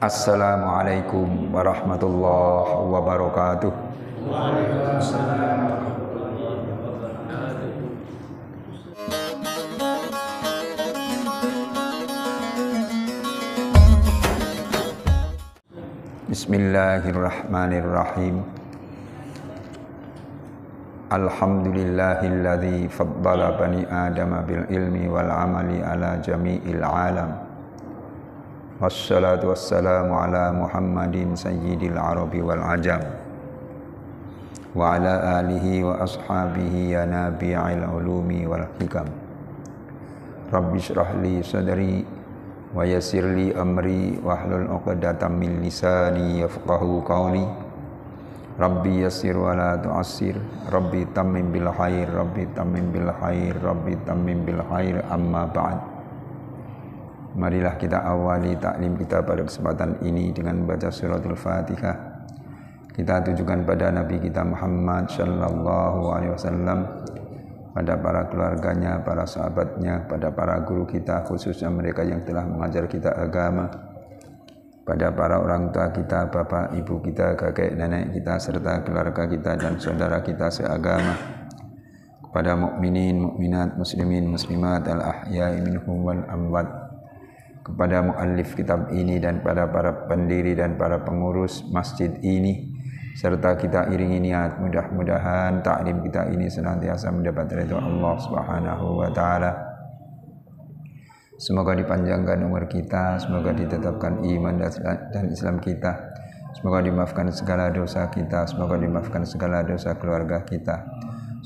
Assalamualaikum warahmatullahi wabarakatuh. Waalaikumsalam warahmatullahi wabarakatuh. Bismillahirrahmanirrahim. Alhamdulillahilladzi faddala bani adama bil ilmi wal amali ala jami'il alam. Wassalatu wassalamu ala Muhammadin sayyidil arabi wal ajam wa ala alihi wa ashabihi ya nabi'il ulumi wal hikam. Rabbi shrah li sadri wa yassir li amri wahlul 'uqdatam min lisani yafqahu qawli. Rabbi yassir wa la tu'assir, Rabbi tammim bil khair, Rabbi tammim bil khair, Rabbi tammim bil khair, amma ba'd. Marilah kita awali taklim kita pada kesempatan ini dengan baca suratul Fatihah. Kita tujukan pada Nabi kita Muhammad sallallahu alaihi wasallam, pada para keluarganya, para sahabatnya, pada para guru kita, khususnya mereka yang telah mengajar kita agama, pada para orang tua kita, bapak, ibu kita, kakek, nenek kita, serta keluarga kita dan saudara kita seagama, kepada mukminin, mukminat, muslimin, muslimat, al-ahya'i minhum wal amwat, kepada muallif kitab ini dan pada para pendiri dan para pengurus masjid ini, serta kita iringi niat mudah-mudahan taklim kita ini senantiasa mendapat ridha Allah Subhanahu wa taala. Semoga dipanjangkan umur kita, semoga ditetapkan iman dan Islam kita, semoga dimaafkan segala dosa kita, semoga dimaafkan segala dosa keluarga kita,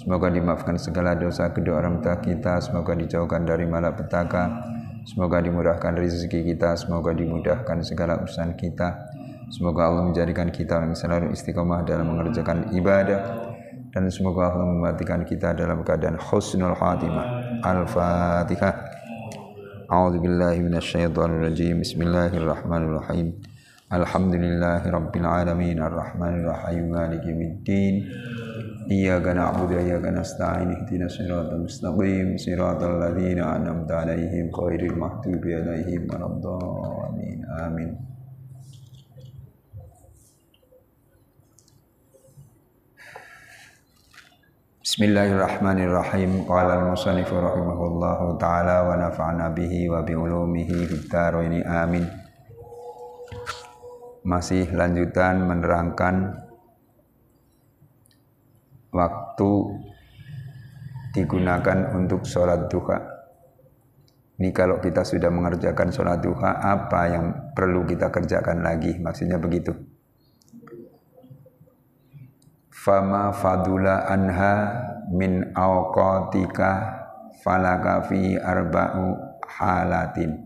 semoga dimaafkan segala dosa kedua orang tua kita, semoga dijauhkan dari malapetaka, semoga dimudahkan rezeki kita, semoga dimudahkan segala urusan kita. Semoga Allah menjadikan kita yang selalu istiqomah dalam mengerjakan ibadah, dan semoga Allah mematikan kita dalam keadaan husnul khatimah. Al-Fatihah. A'udzubillahi minasyaitonirrajim. Bismillahirrahmanirrahim. Alhamdulillahirabbil alamin arrahmanirrahim maliki yaumiddin. Iyyaka na'budu wa iyyaka nasta'in ihdinas siratal mustaqim siratal ladzina an'amta 'alaihim ghairil maghdubi 'alaihim waladdallin. Amin. Bismillahirrahmanirrahim. Qala al-musannif rahimahullahu ta'ala wa nafa'ana bihi wa bi ulumihi fid dharain amin. Masih lanjutan menerangkan waktu digunakan untuk sholat duha. Ini kalau kita sudah mengerjakan sholat duha, apa yang perlu kita kerjakan lagi? Maksudnya begitu. Fama fadula anha min awqatika falaka fi arba'u halatin.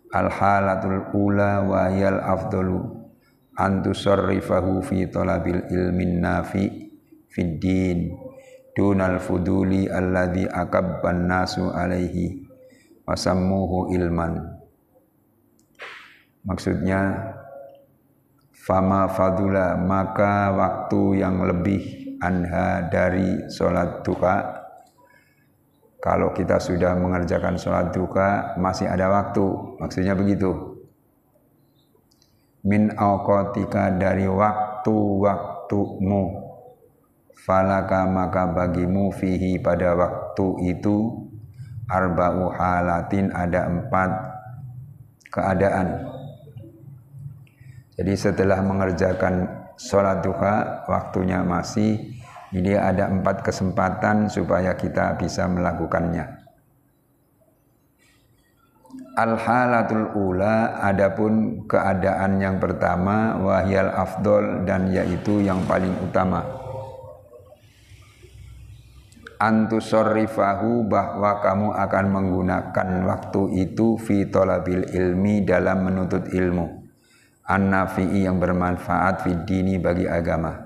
Al-halatul ula wa yal afdalu an tusarrifahu fi talabil ilmin nafi fid din dunal fuduli alladhi akabban nasu alaihi wasammuhu ilman. Maksudnya fama fadula, maka waktu yang lebih anha dari sholat duha. Kalau kita sudah mengerjakan sholat duha masih ada waktu, maksudnya begitu. Min awqatika, dari waktu-waktumu, falaka, maka bagimu, fihi, pada waktu itu, arba'u halatin, ada 4 keadaan. Jadi setelah mengerjakan sholat duha, waktunya masih, ini ada 4 kesempatan supaya kita bisa melakukannya. Al-halatul ula, adapun keadaan yang pertama, wahyal afdol, dan yaitu yang paling utama. Antusorrifahu, bahwa kamu akan menggunakan waktu itu fi thalabil ilmi, dalam menuntut ilmu. An-nafi'i, yang bermanfaat, fid dini, bagi agama.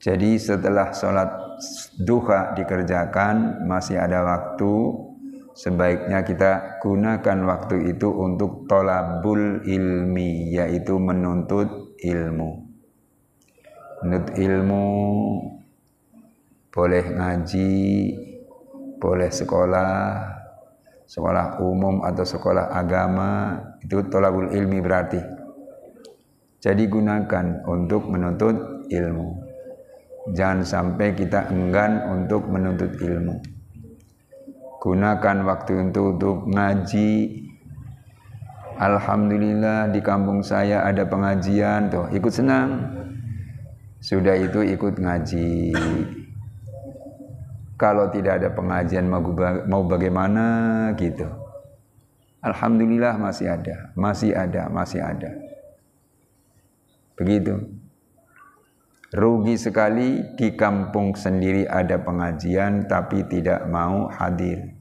Jadi setelah sholat duha dikerjakan masih ada waktu, sebaiknya kita gunakan waktu itu untuk tolabul ilmi, yaitu menuntut ilmu. Menuntut ilmu boleh ngaji, boleh sekolah, sekolah umum atau sekolah agama, itu thalabul ilmi berarti. Jadi gunakan untuk menuntut ilmu. Jangan sampai kita enggan untuk menuntut ilmu. Gunakan waktu untuk ngaji. Alhamdulillah di kampung saya ada pengajian, tuh ikut senang. Sudah itu ikut ngaji. Kalau tidak ada pengajian mau bagaimana gitu. Alhamdulillah masih ada. Begitu. Rugi sekali di kampung sendiri ada pengajian tapi tidak mau hadir.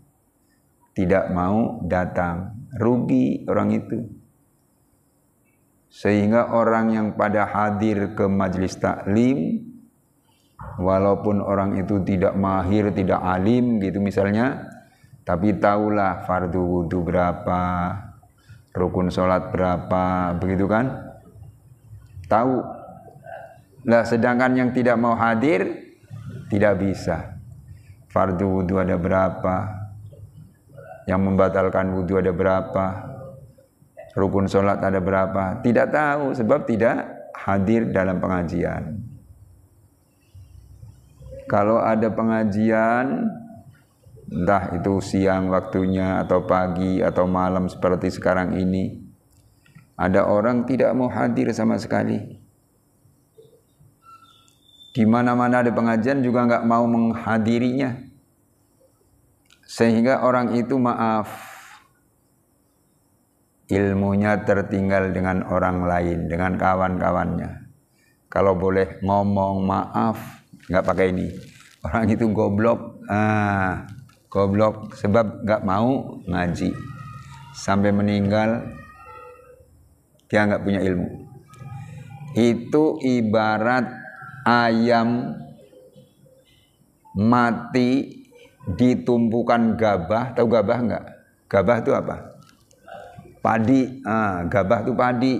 Tidak mau datang. Rugi orang itu. Sehingga orang yang pada hadir ke majelis taklim, walaupun orang itu tidak mahir, tidak alim gitu misalnya, tapi tahulah fardu wudu berapa, rukun sholat berapa, begitu kan? Tahu. Lah sedangkan yang tidak mau hadir tidak bisa. Fardu wudu ada berapa? Yang membatalkan wudu ada berapa? Rukun sholat ada berapa? Tidak tahu sebab tidak hadir dalam pengajian. Kalau ada pengajian, entah itu siang waktunya atau pagi atau malam seperti sekarang ini, ada orang tidak mau hadir sama sekali. Di mana-mana ada pengajian juga nggak mau menghadirinya. Sehingga orang itu maaf, ilmunya tertinggal dengan orang lain, dengan kawan-kawannya. Kalau boleh ngomong maaf, nggak pakai ini. Orang itu goblok, goblok sebab nggak mau ngaji. Sampai meninggal, dia nggak punya ilmu. Itu ibarat ayam mati ditumpukan gabah. Tahu gabah nggak? Gabah itu apa? Padi. Gabah itu padi.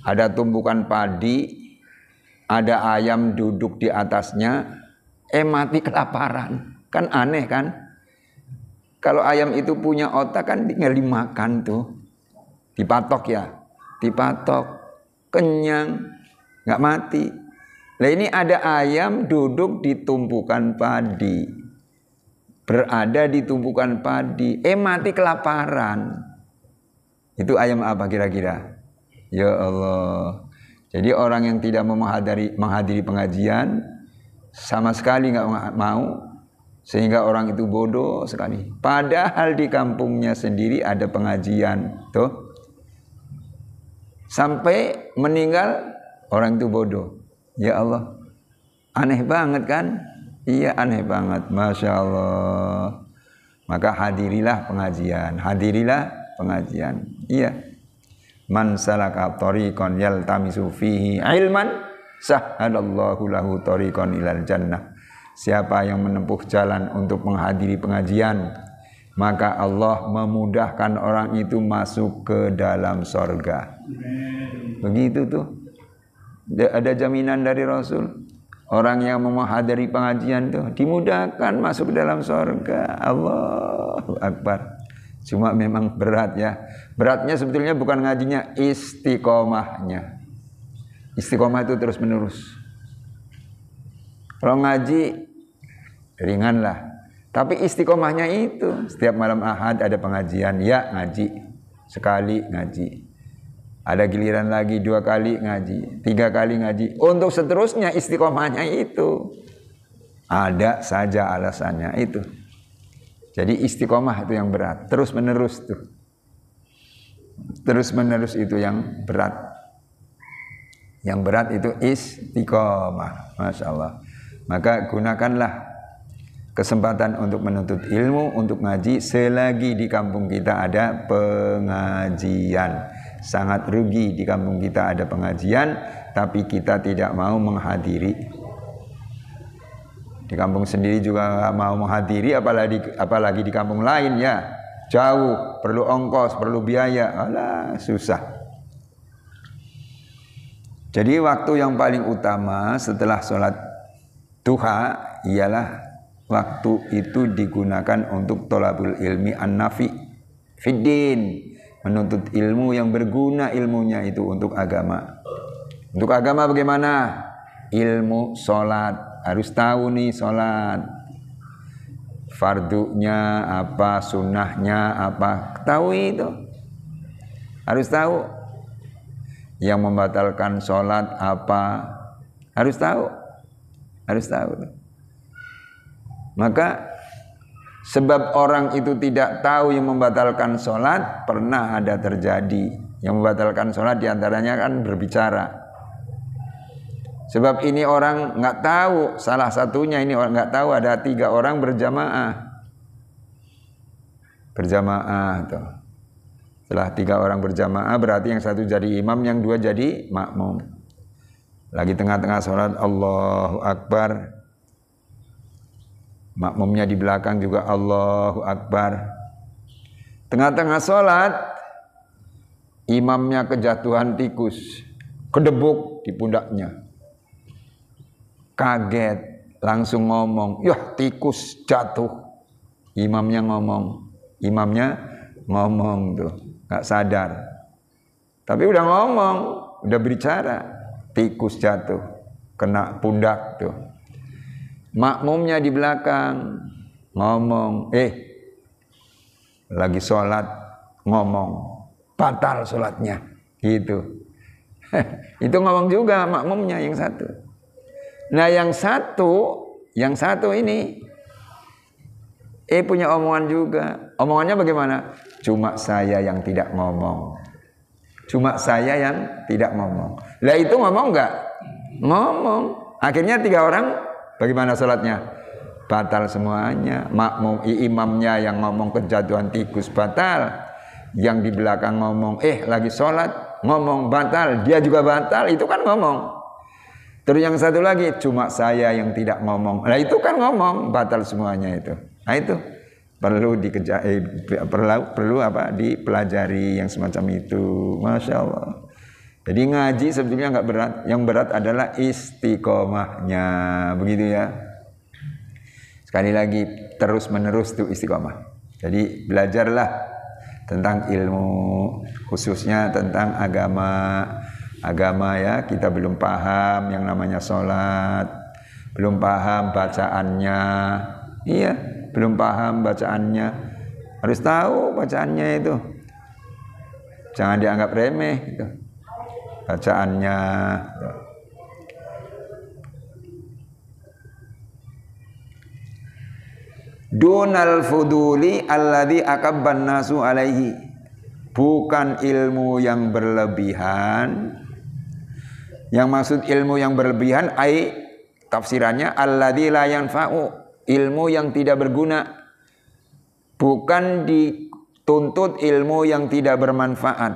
Ada tumpukan padi, ada ayam duduk di atasnya, mati kelaparan. Kan aneh kan? Kalau ayam itu punya otak kan tinggal dimakan tuh. Dipatok ya. Dipatok. Kenyang. Nggak mati. Nah ini ada ayam duduk di tumpukan padi. Berada di tumpukan padi. Mati kelaparan. Itu ayam apa kira-kira? Ya Allah. Jadi orang yang tidak mau menghadiri pengajian sama sekali nggak mau, sehingga orang itu bodoh sekali. Padahal di kampungnya sendiri ada pengajian, tuh. Sampai meninggal orang itu bodoh. Ya Allah, aneh banget kan? Iya aneh banget, Masya Allah. Maka hadirilah pengajian, Iya. Man salaka tariqan yaltamisu fihi ilman sahhalallahu lahu tariqan ilal jannah. Siapa yang menempuh jalan untuk menghadiri pengajian, maka Allah memudahkan orang itu masuk ke dalam sorga. Begitu tuh. Ada jaminan dari Rasul. Orang yang menghadiri pengajian tuh dimudahkan masuk ke dalam sorga. Allahu Akbar. Cuma memang berat ya. Beratnya sebetulnya bukan ngajinya, istiqomahnya. Istiqomah itu terus menerus. Kalau ngaji ringan lah. Tapi istiqomahnya itu setiap malam Ahad ada pengajian, ya ngaji. Sekali ngaji. Ada giliran lagi 2 kali ngaji, 3 kali ngaji. Untuk seterusnya istiqomahnya itu ada saja alasannya itu. Jadi istiqomah itu yang berat, terus menerus tuh. Terus menerus itu yang berat. Yang berat itu istiqomah, Masya Allah. Maka gunakanlah kesempatan untuk menuntut ilmu, untuk ngaji selagi di kampung kita ada pengajian. Sangat rugi di kampung kita ada pengajian, tapi kita tidak mau menghadiri. Di kampung sendiri juga nggak mau menghadiri, apalagi di kampung lain ya. Jauh, perlu ongkos, perlu biaya, alah susah. Jadi waktu yang paling utama setelah sholat duha ialah waktu itu digunakan untuk thalabul ilmi an-nafi. fiddin, menuntut ilmu yang berguna ilmunya itu untuk agama. Untuk agama bagaimana? Ilmu sholat, harus tahu nih sholat, fardunya apa, sunnahnya apa, tahu itu, harus tahu. Yang membatalkan sholat apa, harus tahu, harus tahu. Maka sebab orang itu tidak tahu yang membatalkan sholat, pernah ada terjadi. Yang membatalkan sholat diantaranya kan berbicara. Sebab ini orang nggak tahu, salah satunya ini orang nggak tahu ada 3 orang berjamaah. Berjamaah tuh. Setelah 3 orang berjamaah berarti yang satu jadi imam, yang 2 jadi makmum. Lagi tengah-tengah sholat, Allahu Akbar. Makmumnya di belakang juga Allahu Akbar. Tengah-tengah sholat, imamnya kejatuhan tikus, kedebuk di pundaknya. Kaget, langsung ngomong, "Yah, tikus jatuh." Imamnya ngomong tuh, nggak sadar. Tapi udah ngomong, udah bicara, tikus jatuh, kena pundak tuh. Makmumnya di belakang ngomong, lagi sholat ngomong, batal sholatnya, gitu. Itu ngomong juga makmumnya yang satu. Nah yang satu ini punya omongan juga. Omongannya bagaimana? Cuma saya yang tidak ngomong. Cuma saya yang tidak ngomong. Lah itu ngomong nggak? Ngomong. Akhirnya 3 orang bagaimana sholatnya? Batal semuanya. Makmum imamnya yang ngomong kejatuhan tikus batal. Yang di belakang ngomong, lagi sholat, ngomong batal. Dia juga batal, itu kan ngomong. Terus yang satu lagi, cuma saya yang tidak ngomong. Nah itu kan ngomong, batal semuanya itu. Nah itu perlu perlu dipelajari yang semacam itu. Masya Allah. Jadi ngaji sebetulnya nggak berat. Yang berat adalah istiqomahnya, begitu ya. Sekali lagi terus menerus tuh istiqomah. Jadi belajarlah tentang ilmu, khususnya tentang agama ya. Kita belum paham yang namanya sholat, belum paham bacaannya, belum paham bacaannya, harus tahu bacaannya itu, jangan dianggap remeh gitu. Bacaannya. Dunal fuduli alladhi akabban nasu alaihi, bukan ilmu yang berlebihan. Yang maksud ilmu yang berlebihan tafsirannya alladzi la yanfa'u, ilmu yang tidak berguna. Bukan dituntut ilmu yang tidak bermanfaat.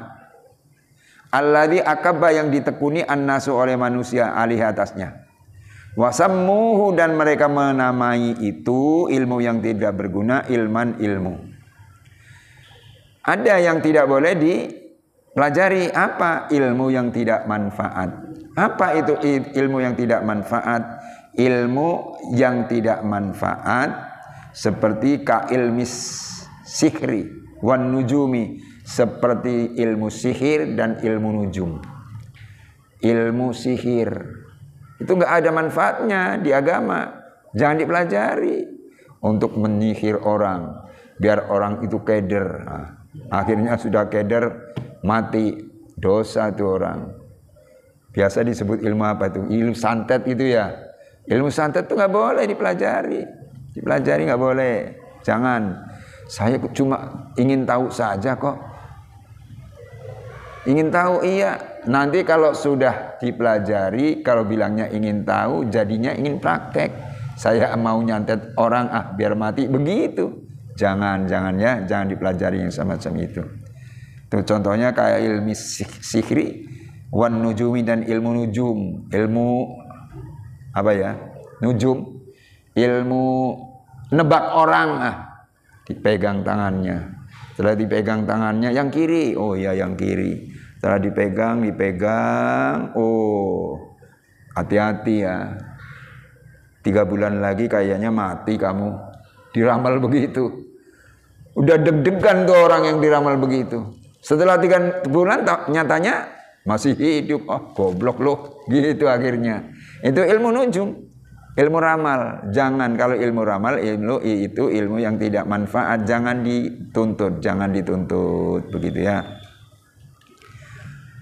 Alladzi akabba, yang ditekuni annasu oleh manusia alih atasnya. Wasammuhu, dan mereka menamai itu ilmu yang tidak berguna ilman, ilmu. Ada yang tidak boleh dipelajari. Apa? Ilmu yang tidak manfaat. Apa itu ilmu yang tidak manfaat? Ilmu yang tidak manfaat seperti kailmis sihri wan nujumi, seperti ilmu sihir dan ilmu nujum. Ilmu sihir itu nggak ada manfaatnya di agama, jangan dipelajari. Untuk menyihir orang biar orang itu keder, akhirnya sudah keder mati, dosa tuh orang. Biasa disebut ilmu apa itu? Ilmu santet itu ya. Ilmu santet itu nggak boleh dipelajari. Dipelajari nggak boleh. Jangan. Saya cuma ingin tahu saja kok. Ingin tahu, iya. Nanti kalau sudah dipelajari, kalau bilangnya ingin tahu, jadinya ingin praktek. Saya mau nyantet orang, biar mati, begitu. Jangan ya, jangan dipelajari yang semacam itu. Itu contohnya kayak ilmu sihri, wan nujumi, dan ilmu nujum. Ilmu apa ya? Nujum. Ilmu nebak orang, dipegang tangannya. Setelah dipegang tangannya, yang kiri, oh ya yang kiri. Setelah dipegang, oh hati-hati ya. 3 bulan lagi kayaknya mati kamu. Diramal begitu. Udah deg-degan tuh orang yang diramal begitu. Setelah 3 bulan nyatanya masih hidup. Oh, goblok loh. Gitu akhirnya. Itu ilmu nujum, ilmu ramal. Jangan, kalau ilmu ramal, itu ilmu yang tidak manfaat. Jangan dituntut, begitu ya.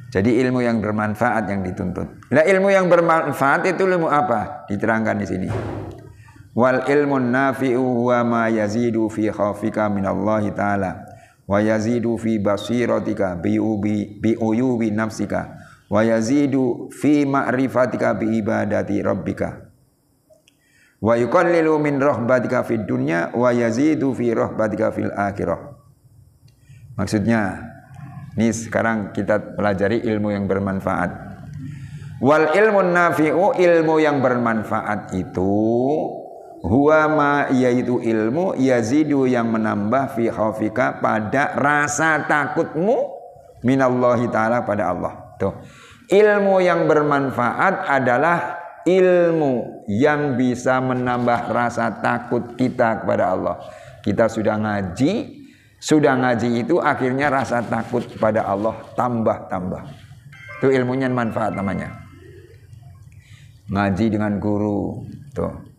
Jadi ilmu yang bermanfaat yang dituntut. Nah, ilmu yang bermanfaat itu ilmu apa? Diterangkan di sini. Wal ilmun nafi'u huwa ma yazidu fi khaufika minallahi ta'ala wa yazidu fi basiratika bi uyubi nafsika wa yazidu fi ma'rifatika bi ibadati rabbika wa yuqallilu min rahbatika fid dunya wa yazidu fi rahbatika fil akhirah. Maksudnya, ini sekarang kita pelajari ilmu yang bermanfaat. Wal ilmun nafi'u, ilmu yang bermanfaat itu huwa ma, yaitu ilmu yazidu yang menambah fi khaufika pada rasa takutmu minallahi ta'ala pada Allah. Tuh. Ilmu yang bermanfaat adalah ilmu yang bisa menambah rasa takut kita kepada Allah. Kita sudah ngaji itu akhirnya rasa takut pada Allah tambah. Itu ilmunya manfaat namanya. Ngaji dengan guru, tuh.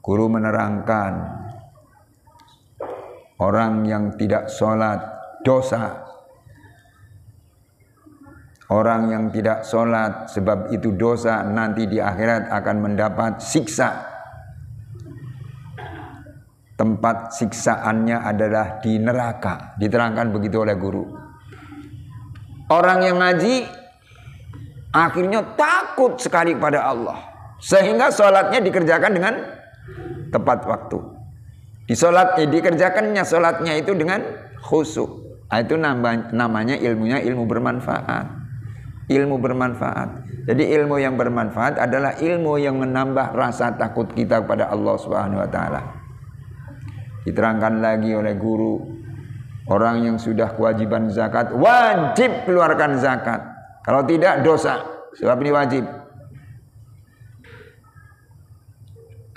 Guru menerangkan orang yang tidak sholat dosa. Orang yang tidak sholat sebab itu dosa, nanti di akhirat akan mendapat siksa. Tempat siksaannya adalah di neraka. Diterangkan begitu oleh guru. Orang yang ngaji akhirnya takut sekali kepada Allah, sehingga sholatnya dikerjakan dengan tepat waktu. Dikerjakannya sholatnya itu dengan khusyuk. Itu namanya ilmunya ilmu bermanfaat. Ilmu bermanfaat. Jadi ilmu yang bermanfaat adalah ilmu yang menambah rasa takut kita kepada Allah Subhanahu wa taala. Diterangkan lagi oleh guru, orang yang sudah kewajiban zakat wajib keluarkan zakat. Kalau tidak dosa, sebab ini wajib.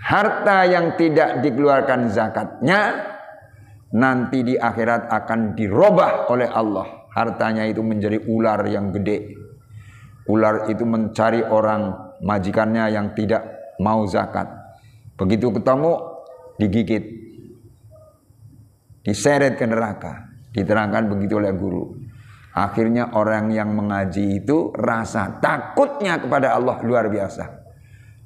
Harta yang tidak dikeluarkan zakatnya nanti di akhirat akan dirubah oleh Allah. Hartanya itu menjadi ular yang gede. Ular itu mencari orang majikannya yang tidak mau zakat. Begitu ketemu, digigit, diseret ke neraka. Diterangkan begitu oleh guru. Akhirnya orang yang mengaji itu rasa takutnya kepada Allah luar biasa.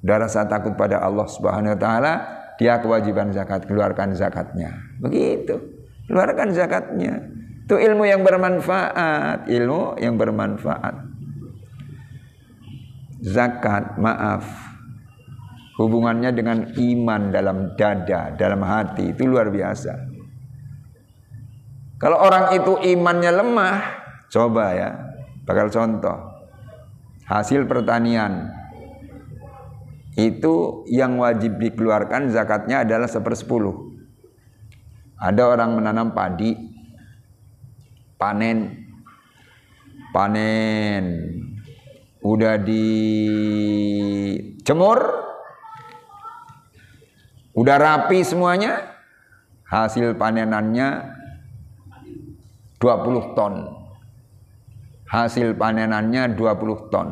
Udah rasa takut pada Allah Subhanahu wa taala, dia kewajiban zakat, keluarkan zakatnya. Begitu. Keluarkan zakatnya. Itu ilmu yang bermanfaat, ilmu yang bermanfaat. Zakat, maaf, hubungannya dengan iman dalam dada, dalam hati, itu luar biasa. Kalau orang itu imannya lemah, coba ya, bakal contoh, hasil pertanian, itu yang wajib dikeluarkan zakatnya adalah 1/10. Ada orang menanam padi, panen, udah dijemur, udah rapi semuanya, hasil panenannya 20 ton. Hasil panenannya 20 ton.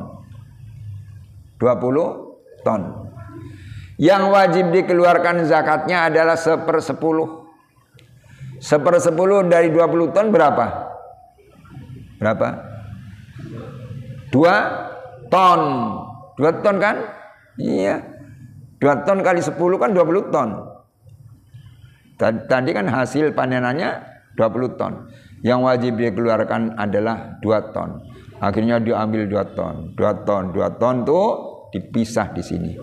20 ton. Yang wajib dikeluarkan zakatnya adalah 1/10. 1/10 dari 20 ton berapa? Berapa? 2 ton. 2 ton kan? Iya. 2 ton kali 10 kan 20 ton. Tadi kan hasil panenannya 20 ton. Yang wajib dikeluarkan adalah 2 ton. Akhirnya diambil 2 ton. 2 ton tuh dipisah di sini.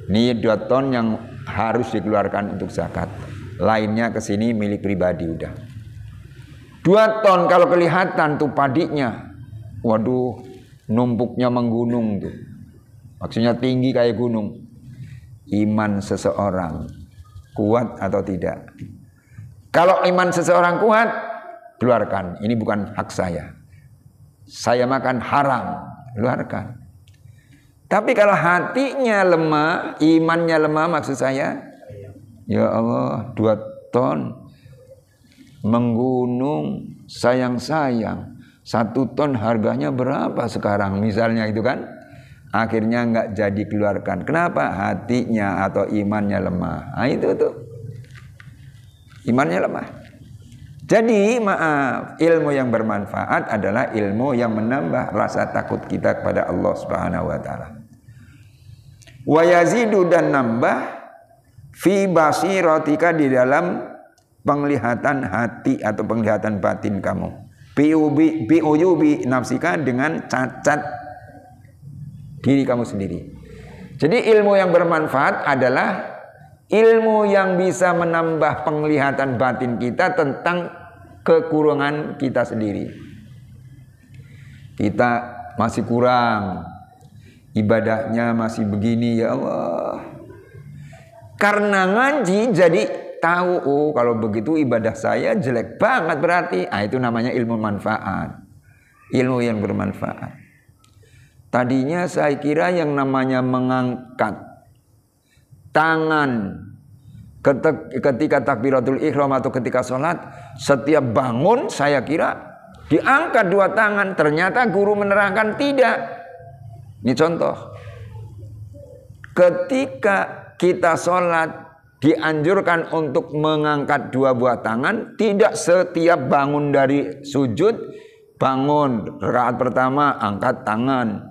Ini 2 ton yang harus dikeluarkan untuk zakat. Lainnya ke sini milik pribadi udah. 2 ton kalau kelihatan tuh padinya. Waduh, numpuknya menggunung tuh. Maksudnya tinggi kayak gunung. Iman seseorang kuat atau tidak? Kalau iman seseorang kuat, keluarkan. Ini bukan hak saya. Saya makan haram, keluarkan. Tapi kalau hatinya lemah, imannya lemah maksud saya, ya Allah, 2 ton. menggunung, sayang-sayang. 1 ton harganya berapa sekarang misalnya itu kan. Akhirnya nggak jadi keluarkan. Kenapa? Hatinya atau imannya lemah. Nah, itu tuh. Imannya lemah. Jadi maaf, ilmu yang bermanfaat adalah ilmu yang menambah rasa takut kita kepada Allah Subhanahu wa taala. Wa yazidu, dan nambah fi basiratika, di dalam penglihatan hati atau penglihatan batin kamu. Bi uyubi nafsika, dengan cacat diri kamu sendiri. Jadi ilmu yang bermanfaat adalah ilmu yang bisa menambah penglihatan batin kita tentang kekurangan kita sendiri. Kita masih kurang, ibadahnya masih begini, ya Allah. Karena ngaji jadi tahu, oh kalau begitu ibadah saya jelek banget berarti. Itu namanya ilmu manfaat. Ilmu yang bermanfaat. Tadinya saya kira yang namanya mengangkat tangan ketika takbiratul ihram atau ketika sholat, setiap bangun saya kira diangkat 2 tangan. Ternyata guru menerangkan tidak. Ini contoh. Ketika kita sholat dianjurkan untuk mengangkat 2 buah tangan. Tidak setiap bangun dari sujud, bangun rakaat pertama angkat tangan,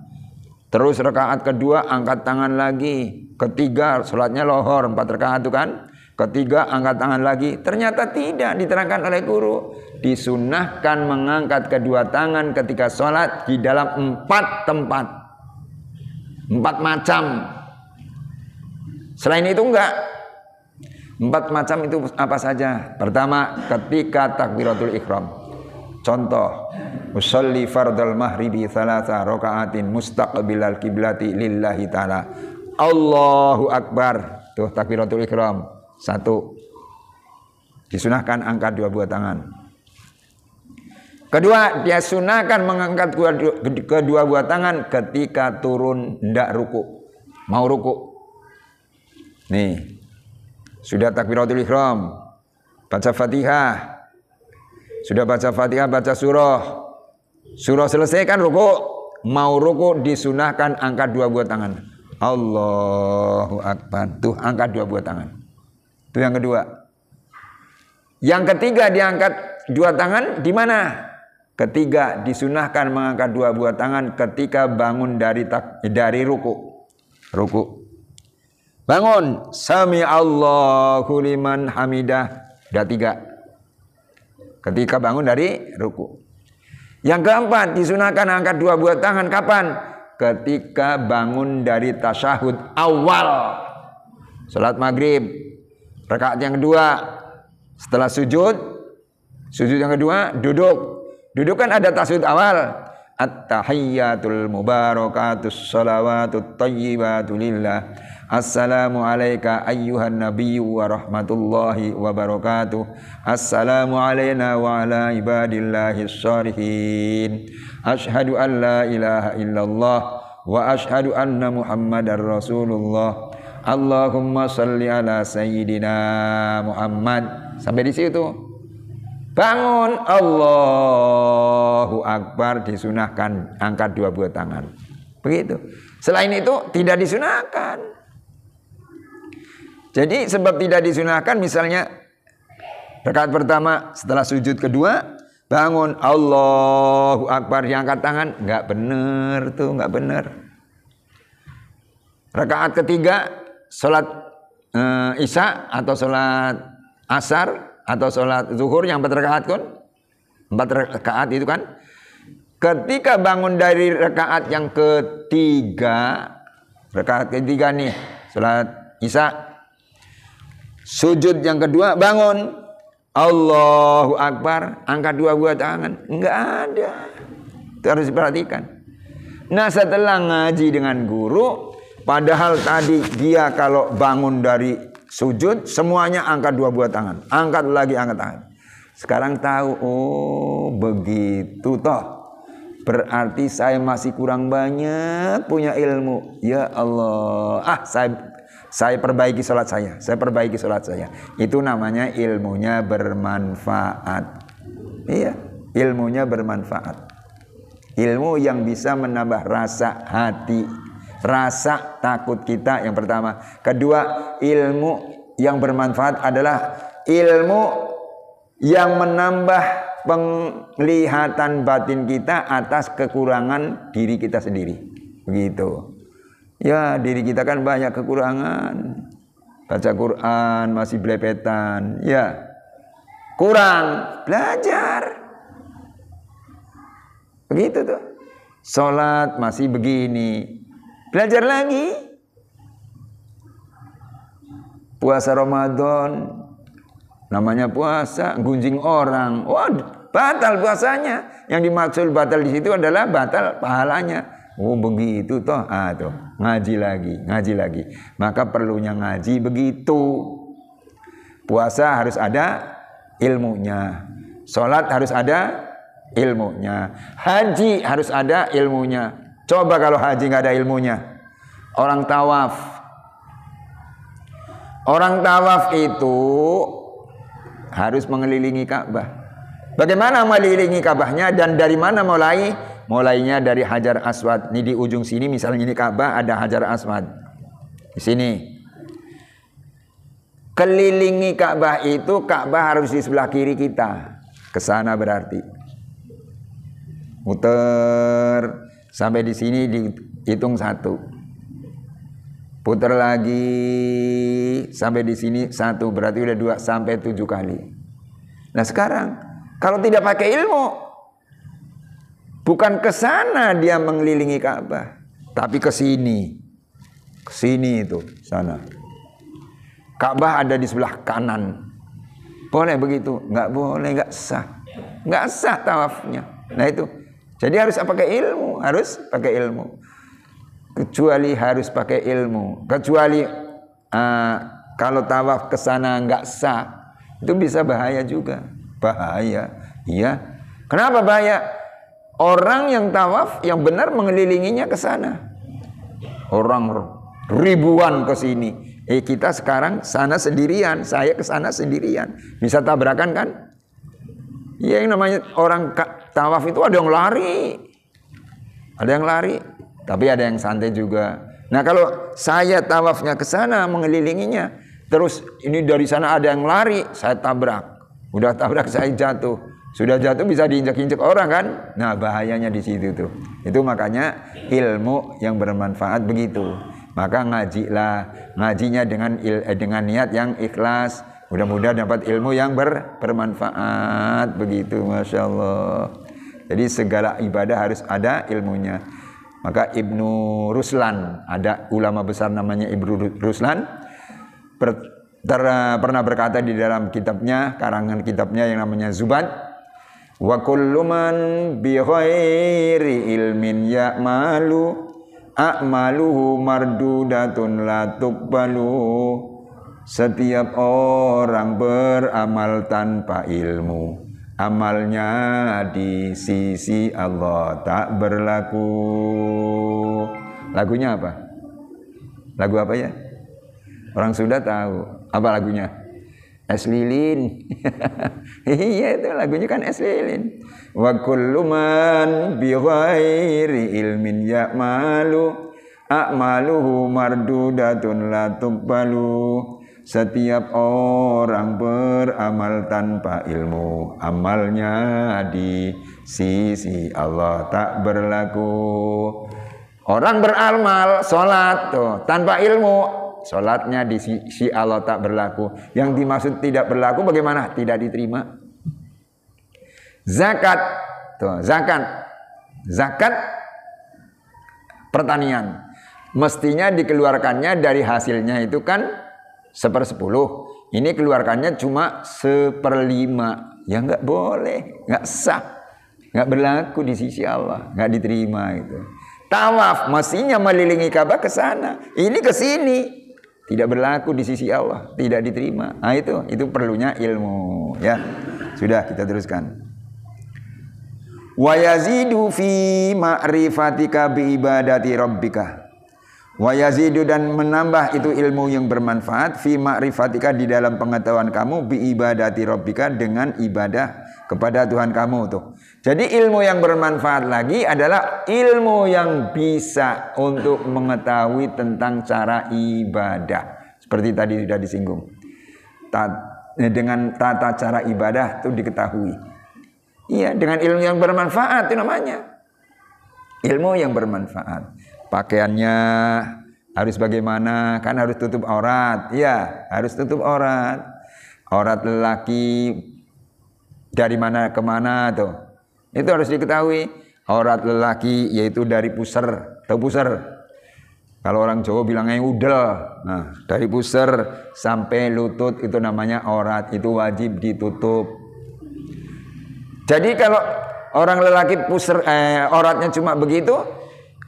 terus rakaat kedua angkat tangan lagi, ketiga sholatnya lohor 4 rakaat itu kan, ketiga angkat tangan lagi. Ternyata tidak, diterangkan oleh guru, disunahkan mengangkat kedua tangan ketika sholat di dalam 4 tempat, 4 macam. Selain itu enggak. 4 macam itu apa saja? Pertama, ketika takbiratul ihram. Contoh, usolli fardal mahribi 3 raka'atin mustaqbilal kiblati lillahi ta'ala. Allahu Akbar. Tuh takbiratul ihram. 1. Disunahkan angkat 2 buah tangan. Kedua, dia sunahkan mengangkat kedua buah tangan ketika turun hendak ruku. Mau ruku. Nih. Sudah takbiratul ihram, baca Fatihah. Sudah baca Fatihah, baca surah. Surah selesai kan ruku. Mau ruku disunahkan angkat 2 buah tangan. Allahu Akbar. Tuh angkat 2 buah tangan. Itu yang kedua. Yang ketiga diangkat 2 tangan di mana? Ketiga disunahkan mengangkat 2 buah tangan ketika bangun dari ruku. Ruku. Bangun, sami Allahu liman hamidah. Sudah 3. Ketika bangun dari ruku. Yang keempat, disunahkan angkat 2 buah tangan kapan? Ketika bangun dari tasyahud awal. Salat maghrib, rakaat yang kedua. Setelah sujud yang kedua, duduk. Duduk kan ada tasyahud awal. At-tahiyyatul mubarakatus salawatut thayyibatu lillah. Assalamu alayka ayyuhan nabiyyu wa rahmatullahi wa barakatuh. Assalamu alayna wa ala ibadillahis shalihin. Ashhadu an la ilaha illallah wa ashhadu anna muhammadar rasulullah. Allahumma salli ala sayyidina Muhammad. Sampai di situ. Bangun, Allahu Akbar, disunahkan angkat 2 buah tangan. Begitu. Selain itu tidak disunahkan. Jadi sebab tidak disunahkan, misalnya rakaat pertama setelah sujud kedua bangun Allahu Akbar diangkat tangan, nggak benar tuh, nggak benar. Rakaat ketiga sholat isya atau sholat asar atau sholat zuhur yang 4 rakaat kan, 4 rakaat itu kan. Ketika bangun dari rakaat yang ketiga, rakaat ketiga nih sholat isya. Sujud yang kedua bangun Allahu Akbar, angkat 2 buah tangan. Enggak ada. Itu harus diperhatikan. Nah, setelah ngaji dengan guru, padahal tadi dia kalau bangun dari sujud semuanya angkat 2 buah tangan. Angkat lagi, angkat tangan. Sekarang tahu, oh begitu toh. Berarti saya masih kurang banyak punya ilmu. Ya Allah. Saya perbaiki sholat saya. Saya perbaiki sholat saya. Itu namanya ilmunya bermanfaat. Iya, ilmunya bermanfaat. Ilmu yang bisa menambah rasa hati, rasa takut kita yang pertama. Kedua, ilmu yang bermanfaat adalah ilmu yang menambah penglihatan batin kita atas kekurangan diri kita sendiri. Begitu. Ya, diri kita kan banyak kekurangan. Baca Quran masih belepetan. Ya, kurang. Belajar. Begitu tuh. Sholat masih begini. Belajar lagi. Puasa Ramadan. Namanya puasa, gunjing orang. Wah, batal puasanya. Yang dimaksud batal di situ adalah batal pahalanya. Oh begitu toh, tuh ngaji lagi. Maka perlunya ngaji begitu. Puasa harus ada ilmunya, sholat harus ada ilmunya, haji harus ada ilmunya. Coba kalau haji nggak ada ilmunya, orang tawaf itu harus mengelilingi Ka'bah. Bagaimana mengelilingi Ka'bahnya dan dari mana mulai? Mulainya dari Hajar Aswad. Ini di ujung sini misalnya ini Ka'bah, ada Hajar Aswad. Di sini. Kelilingi Ka'bah itu, Ka'bah harus di sebelah kiri kita. Ke sana berarti. Muter sampai di sini dihitung 1. Putar lagi sampai di sini 1, berarti udah 2 sampai 7 kali. Nah, sekarang kalau tidak pakai ilmu, bukan ke sana dia mengelilingi Ka'bah, tapi ke sini. Ke sini itu, sana. Ka'bah ada di sebelah kanan. Boleh begitu? Enggak boleh, enggak sah. Enggak sah tawafnya. Nah itu. Jadi harus pakai ilmu, harus pakai ilmu. Kecuali harus pakai ilmu. Kecuali kalau tawaf ke sana enggak sah, itu bisa bahaya juga. Bahaya. Iya. Kenapa bahaya? Orang yang tawaf yang benar mengelilinginya ke sana. Orang ribuan ke sini. Kita sekarang sana sendirian, saya ke sana sendirian. Bisa tabrakan kan? Ya, yang namanya orang tawaf itu ada yang lari. Ada yang lari, tapi ada yang santai juga. Nah, kalau saya tawafnya ke sana mengelilinginya, terus ini dari sana ada yang lari, saya tabrak. Udah tabrak saya jatuh. Sudah jatuh bisa diinjak-injak orang kan? Nah, bahayanya di situ tuh. Itu makanya ilmu yang bermanfaat begitu. Maka ngajilah, ngajinya dengan niat yang ikhlas. Mudah-mudahan dapat ilmu yang bermanfaat begitu, masya Allah. Jadi segala ibadah harus ada ilmunya. Maka Ibnu Ruslan, ada ulama besar namanya Ibnu Ruslan, pernah berkata di dalam kitabnya, karangan kitabnya yang namanya Zubad. Wa kullu man bi ghairi ilmin ya'malu a'maluhu mardudatun la tuqbalu. Setiap orang beramal tanpa ilmu, amalnya di sisi Allah tak berlaku. Lagunya apa? Lagu apa ya? Orang sudah tahu. Apa lagunya? Es lilin. Iya, itu lagunya kan es lilin. Wa kullu man bi ghairi ilmin ya'malu a'maluhu mardudatun la tuqbalu. Setiap orang beramal tanpa ilmu, amalnya di sisi Allah tak berlaku. Orang beramal sholat tuh tanpa ilmu, sholatnya di sisi Allah tak berlaku. Yang dimaksud tidak berlaku bagaimana? Tidak diterima. Zakat, tuh, zakat pertanian. Mestinya dikeluarkannya dari hasilnya itu kan 1/10. Ini keluarkannya cuma 1/5. Ya nggak boleh, nggak sah, nggak berlaku di sisi Allah, nggak diterima itu. Tawaf mestinya melilingi Ka'bah ke sana, ini ke sini. Tidak berlaku di sisi Allah, tidak diterima. Nah itu perlunya ilmu, ya. Sudah, kita teruskan. Wa yazidu fi ma'rifatika bi ibadati rabbika Wa yazidu dan menambah itu ilmu yang bermanfaat fi ma'rifatika di dalam pengetahuan kamu bi ibadati rabbika dengan ibadah kepada Tuhan kamu tuh. Jadi ilmu yang bermanfaat lagi adalah ilmu yang bisa untuk mengetahui tentang cara ibadah. Seperti tadi sudah disinggung. Dengan tata cara ibadah itu diketahui. Iya, dengan ilmu yang bermanfaat itu namanya. Ilmu yang bermanfaat. Pakaiannya harus bagaimana? Kan harus tutup aurat. Iya, harus tutup aurat. Aurat lelaki dari mana ke mana tuh? Itu harus diketahui. Aurat lelaki yaitu dari pusar, tahu pusar? Kalau orang Jawa bilangnya udel. Nah, dari pusar sampai lutut itu namanya aurat, itu wajib ditutup. Jadi kalau orang lelaki pusar auratnya cuma begitu,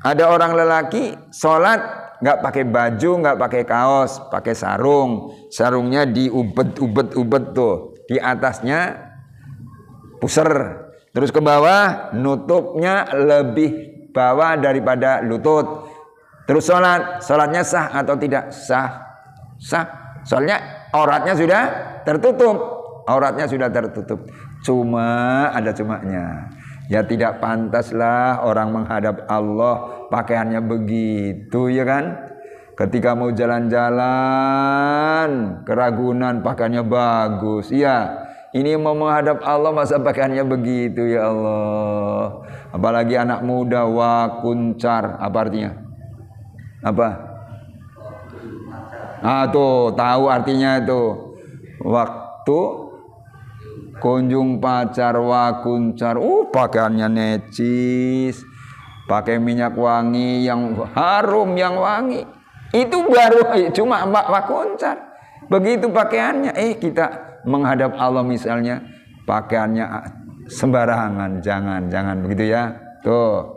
ada orang lelaki sholat nggak pakai baju, nggak pakai kaos, pakai sarung. Sarungnya diubet tuh. Di atasnya pusar. Terus ke bawah nutupnya lebih bawah daripada lutut. Terus sholatnya sah atau tidak? Sah. Soalnya auratnya sudah tertutup. Auratnya sudah tertutup. Cuma ada cumanya. Ya tidak pantaslah orang menghadap Allah pakaiannya begitu, ya kan? Ketika mau jalan-jalan ke Ragunan pakaiannya bagus. Iya, ini mau menghadap Allah masa pakaiannya begitu, ya Allah. Apalagi anak muda wakuncar, apa artinya? Apa? Tuh tahu artinya tuh. Waktu kunjung pacar wakuncar, pakaiannya necis, pakai minyak wangi yang harum, yang wangi. Itu baru cuma wakuncar. Begitu pakaiannya, kita menghadap Allah misalnya pakaiannya sembarangan, jangan begitu ya. Tuh,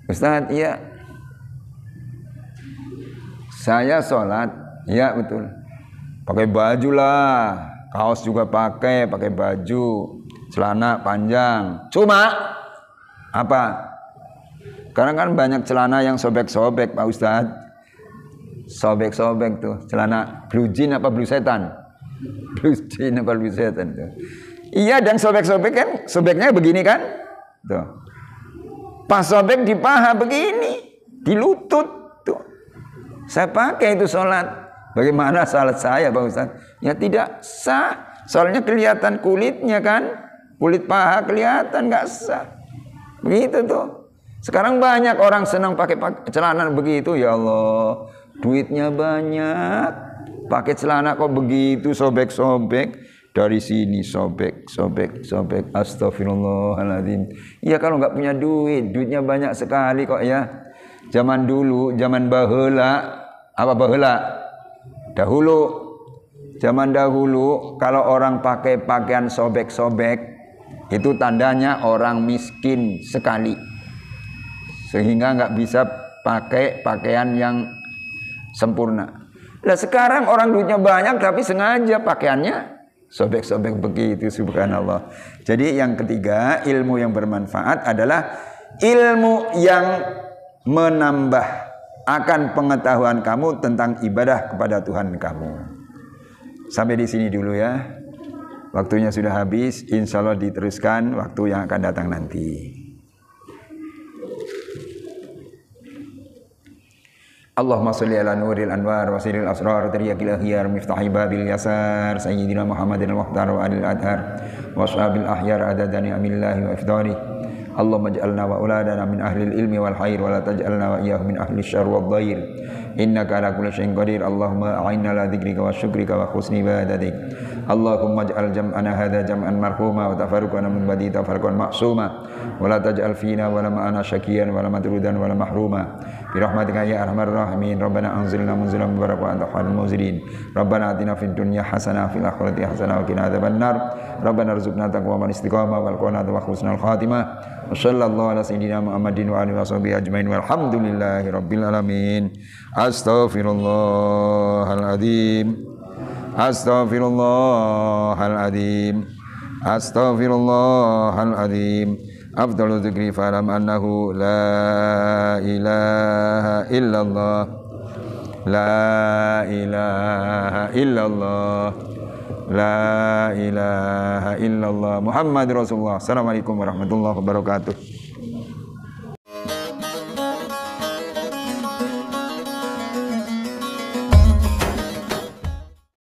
Ustaz, iya, saya sholat, ya betul, pakai baju lah. Kaos juga pakai baju, celana panjang. Cuma apa? Karena kan banyak celana yang sobek-sobek, Pak Ustadz. Sobek-sobek tuh. Celana blue jean apa blue setan? Blue jean apa blue setan tuh. Iya, dan sobek-sobek kan, sobeknya begini kan? Tuh. Pas sobek di paha begini, di lutut tuh. Saya pakai itu sholat. Bagaimana salat saya, Pak Ustaz? Ya tidak sah. Soalnya kelihatan kulitnya kan. Kulit paha kelihatan, nggak sah. Begitu tuh. Sekarang banyak orang senang pakai celana begitu. Ya Allah, duitnya banyak. Pakai celana kok begitu, sobek-sobek. Dari sini sobek. Astagfirullahaladzim. Ya kalau nggak punya duit, duitnya banyak sekali kok ya. Zaman dulu, zaman baheula. Apa baheula? Zaman dahulu kalau orang pakai pakaian sobek-sobek itu tandanya orang miskin sekali, sehingga nggak bisa pakai pakaian yang sempurna. Nah sekarang orang duitnya banyak tapi sengaja pakaiannya sobek-sobek begitu, subhanallah. Jadi yang ketiga, ilmu yang bermanfaat adalah ilmu yang menambah akan pengetahuan kamu tentang ibadah kepada Tuhan kamu. Sampai di sini dulu ya. Waktunya sudah habis. Insya Allah diteruskan waktu yang akan datang nanti. Allahumma salli ala nuril anwar wa sirril asrar tariyakil akhyar miftahi babil yasar sayyidina Muhammadin al-Mukhtar wa alil adhar wa ashabil ahyar adadani amillahi wa ifdani. Allahumma ja'alna wa uladana min ahlil ilmi wal khair wa la taj'alna wa iyyahum min ahli syarr wal dhair. Innaka ala kulli syai'in qadir. Allahumma a'inna ala dzikrika wa syukrika wa husni ibadatik. Allahumma ij'al jam'ana hadha jam'an marhuma wa tafarruqana min ba'di tafarruqan ma'suma wa la taj'al fina wa la ma'ana syakiyan wa la matrudan wa la mahruma. Bi rahmatika ya arhamar rahimin. Rabbana anzilna munzilan mubarakan wa anta khairul munzilin. Rabbana atina fid dunya hasanah wa fil akhirati hasanah wa qina adzabannar. Rabbana rzuqna taqwa wal istiqamah wal qanaata wa husnal khatimah. Wassallallahu ala sayyidina Muhammadin wa alihi washabihi ajmain walhamdulillahi rabbil alamin. Astaghfirullahaladzim. Astaghfirullahaladzim. Astaghfirullahaladzim. afdalu dzikri fa'lam annahu la ilaha illallah la ilaha illallah la ilaha illallah Muhammadur Rasulullah. Assalamualaikum warahmatullahi wabarakatuh.